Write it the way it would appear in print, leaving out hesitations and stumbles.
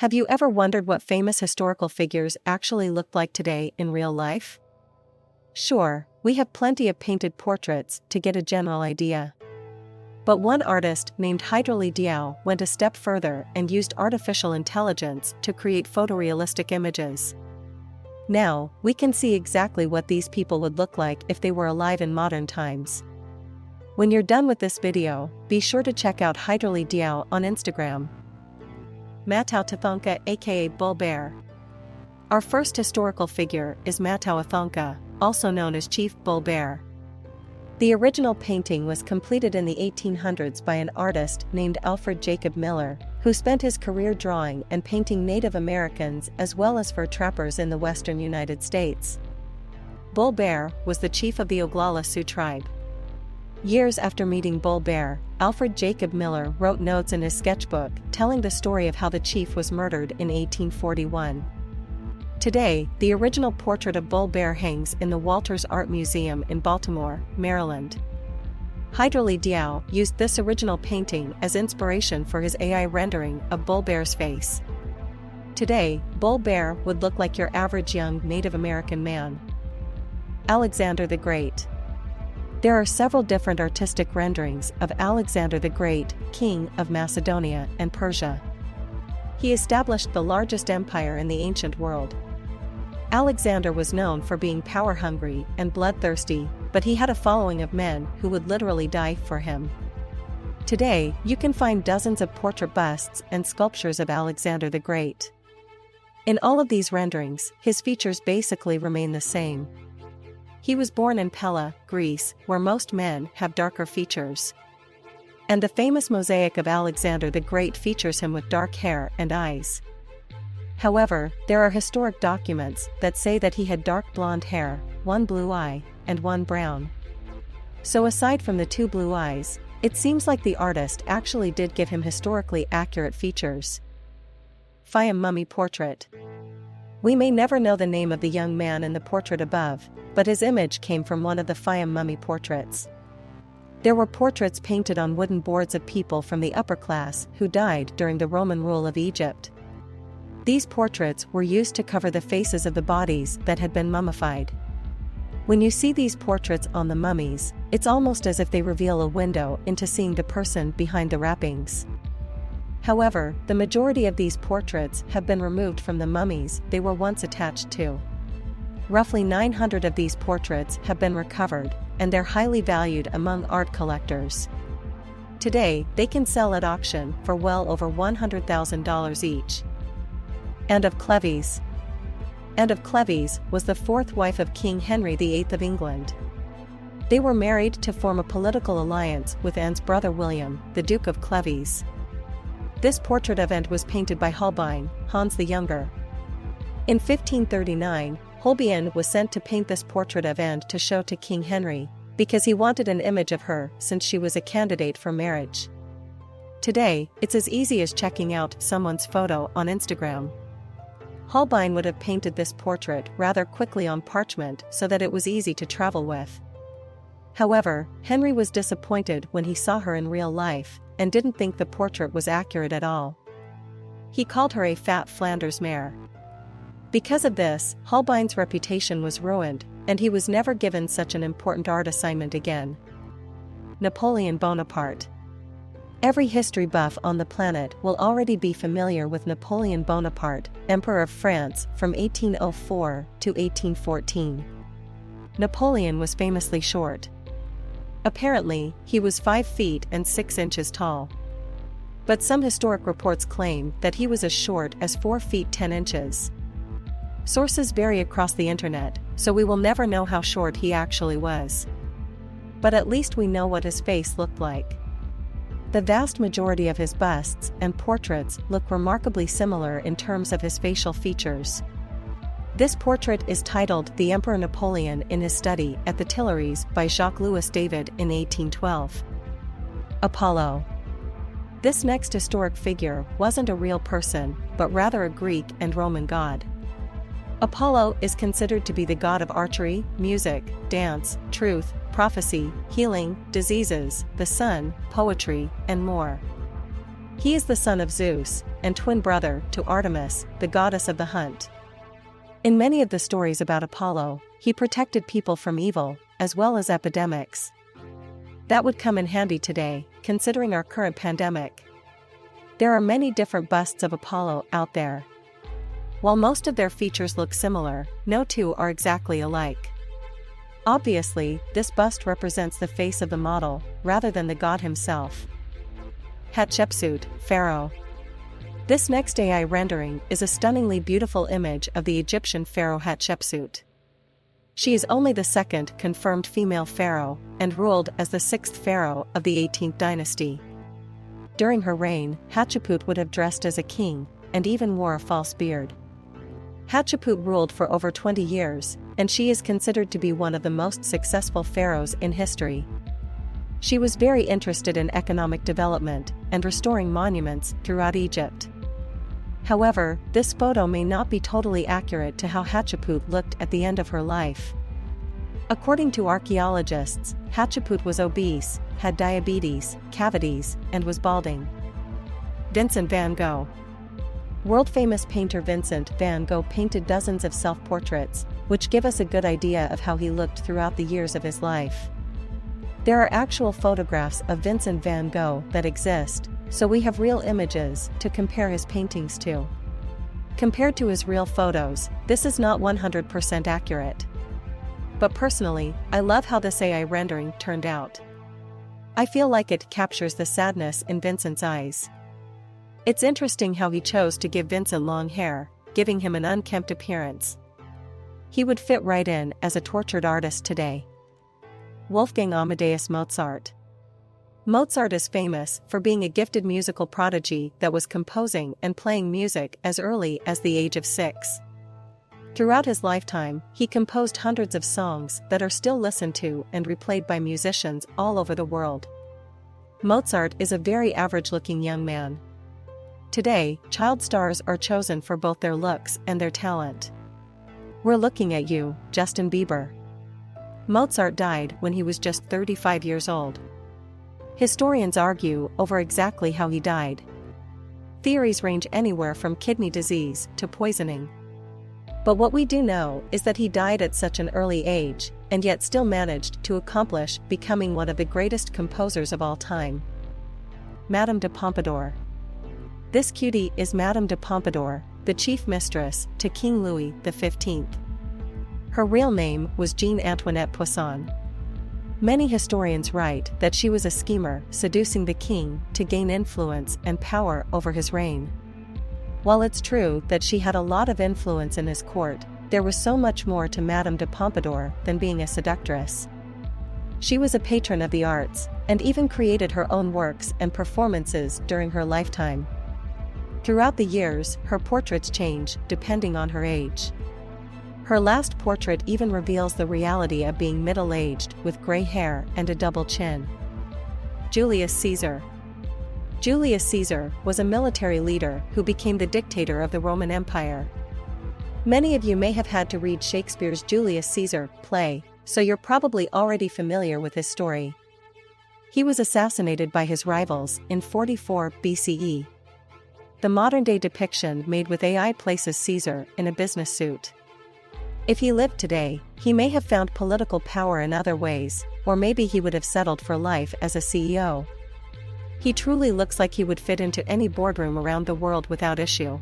Have you ever wondered what famous historical figures actually looked like today in real life? Sure, we have plenty of painted portraits to get a general idea. But one artist named Hidreley Diao went a step further and used artificial intelligence to create photorealistic images. Now, we can see exactly what these people would look like if they were alive in modern times. When you're done with this video, be sure to check out Hidreley Diao on Instagram. Matau aka Bull Bear. Our first historical figure is Matau, also known as Chief Bull Bear. The original painting was completed in the 1800s by an artist named Alfred Jacob Miller, who spent his career drawing and painting Native Americans as well as fur trappers in the western United States. Bull Bear was the chief of the Oglala Sioux tribe. Years after meeting Bull Bear, Alfred Jacob Miller wrote notes in his sketchbook telling the story of how the chief was murdered in 1841. Today, the original portrait of Bull Bear hangs in the Walters Art Museum in Baltimore, Maryland. Hidreley Diao used this original painting as inspiration for his AI rendering of Bull Bear's face. Today, Bull Bear would look like your average young Native American man. Alexander the Great. There are several different artistic renderings of Alexander the Great, king of Macedonia and Persia. He established the largest empire in the ancient world. Alexander was known for being power-hungry and bloodthirsty, but he had a following of men who would literally die for him. Today, you can find dozens of portrait busts and sculptures of Alexander the Great. In all of these renderings, his features basically remain the same. He was born in Pella, Greece, where most men have darker features. And the famous mosaic of Alexander the Great features him with dark hair and eyes. However, there are historic documents that say that he had dark blonde hair, one blue eye, and one brown. So aside from the two blue eyes, it seems like the artist actually did give him historically accurate features. Fayum mummy portrait. We may never know the name of the young man in the portrait above, but his image came from one of the Fayum mummy portraits. There were portraits painted on wooden boards of people from the upper class who died during the Roman rule of Egypt. These portraits were used to cover the faces of the bodies that had been mummified. When you see these portraits on the mummies, it's almost as if they reveal a window into seeing the person behind the wrappings. However, the majority of these portraits have been removed from the mummies they were once attached to. Roughly 900 of these portraits have been recovered, and they're highly valued among art collectors. Today, they can sell at auction for well over $100,000 each. Anne of Cleves. Anne of Cleves was the fourth wife of King Henry VIII of England. They were married to form a political alliance with Anne's brother William, the Duke of Cleves. This portrait of Anne was painted by Holbein, Hans the Younger. In 1539, Holbein was sent to paint this portrait of Anne to show to King Henry, because he wanted an image of her since she was a candidate for marriage. Today, it's as easy as checking out someone's photo on Instagram. Holbein would have painted this portrait rather quickly on parchment so that it was easy to travel with. However, Henry was disappointed when he saw her in real life, and didn't think the portrait was accurate at all. He called her a fat Flanders mare. Because of this, Holbein's reputation was ruined, and he was never given such an important art assignment again. Napoleon Bonaparte. Every history buff on the planet will already be familiar with Napoleon Bonaparte, Emperor of France from 1804 to 1814. Napoleon was famously short. Apparently, he was 5 feet and 6 inches tall. But some historic reports claim that he was as short as 4 feet 10 inches. Sources vary across the internet, so we will never know how short he actually was. But at least we know what his face looked like. The vast majority of his busts and portraits look remarkably similar in terms of his facial features. This portrait is titled The Emperor Napoleon in his study at the Tuileries by Jacques-Louis David in 1812. Apollo. This next historic figure wasn't a real person, but rather a Greek and Roman god. Apollo is considered to be the god of archery, music, dance, truth, prophecy, healing, diseases, the sun, poetry, and more. He is the son of Zeus, and twin brother to Artemis, the goddess of the hunt. In many of the stories about Apollo, he protected people from evil, as well as epidemics. That would come in handy today, considering our current pandemic. There are many different busts of Apollo out there. While most of their features look similar, no two are exactly alike. Obviously, this bust represents the face of the model, rather than the god himself. Hatshepsut, Pharaoh. This next AI rendering is a stunningly beautiful image of the Egyptian pharaoh Hatshepsut. She is only the second confirmed female pharaoh, and ruled as the sixth pharaoh of the 18th dynasty. During her reign, Hatshepsut would have dressed as a king, and even wore a false beard. Hatshepsut ruled for over 20 years, and she is considered to be one of the most successful pharaohs in history. She was very interested in economic development and restoring monuments throughout Egypt. However, this photo may not be totally accurate to how Hatshepsut looked at the end of her life. According to archaeologists, Hatshepsut was obese, had diabetes, cavities, and was balding. Vincent van Gogh. World-famous painter Vincent van Gogh painted dozens of self-portraits, which give us a good idea of how he looked throughout the years of his life. There are actual photographs of Vincent van Gogh that exist, so we have real images to compare his paintings to. Compared to his real photos, this is not 100% accurate. But personally, I love how this AI rendering turned out. I feel like it captures the sadness in Vincent's eyes. It's interesting how he chose to give Vincent long hair, giving him an unkempt appearance. He would fit right in as a tortured artist today. Wolfgang Amadeus Mozart. Mozart is famous for being a gifted musical prodigy that was composing and playing music as early as the age of 6. Throughout his lifetime, he composed hundreds of songs that are still listened to and replayed by musicians all over the world. Mozart is a very average-looking young man. Today, child stars are chosen for both their looks and their talent. We're looking at you, Justin Bieber. Mozart died when he was just 35 years old. Historians argue over exactly how he died. Theories range anywhere from kidney disease to poisoning. But what we do know is that he died at such an early age, and yet still managed to accomplish becoming one of the greatest composers of all time. Madame de Pompadour. This cutie is Madame de Pompadour, the chief mistress to King Louis XV. Her real name was Jean Antoinette Poisson. Many historians write that she was a schemer seducing the king to gain influence and power over his reign. While it's true that she had a lot of influence in his court, there was so much more to Madame de Pompadour than being a seductress. She was a patron of the arts, and even created her own works and performances during her lifetime. Throughout the years, her portraits change depending on her age. Her last portrait even reveals the reality of being middle-aged with gray hair and a double chin. Julius Caesar. Julius Caesar was a military leader who became the dictator of the Roman Empire. Many of you may have had to read Shakespeare's Julius Caesar play, so you're probably already familiar with his story. He was assassinated by his rivals in 44 BCE. The modern-day depiction made with AI places Caesar in a business suit. If he lived today, he may have found political power in other ways, or maybe he would have settled for life as a CEO. He truly looks like he would fit into any boardroom around the world without issue.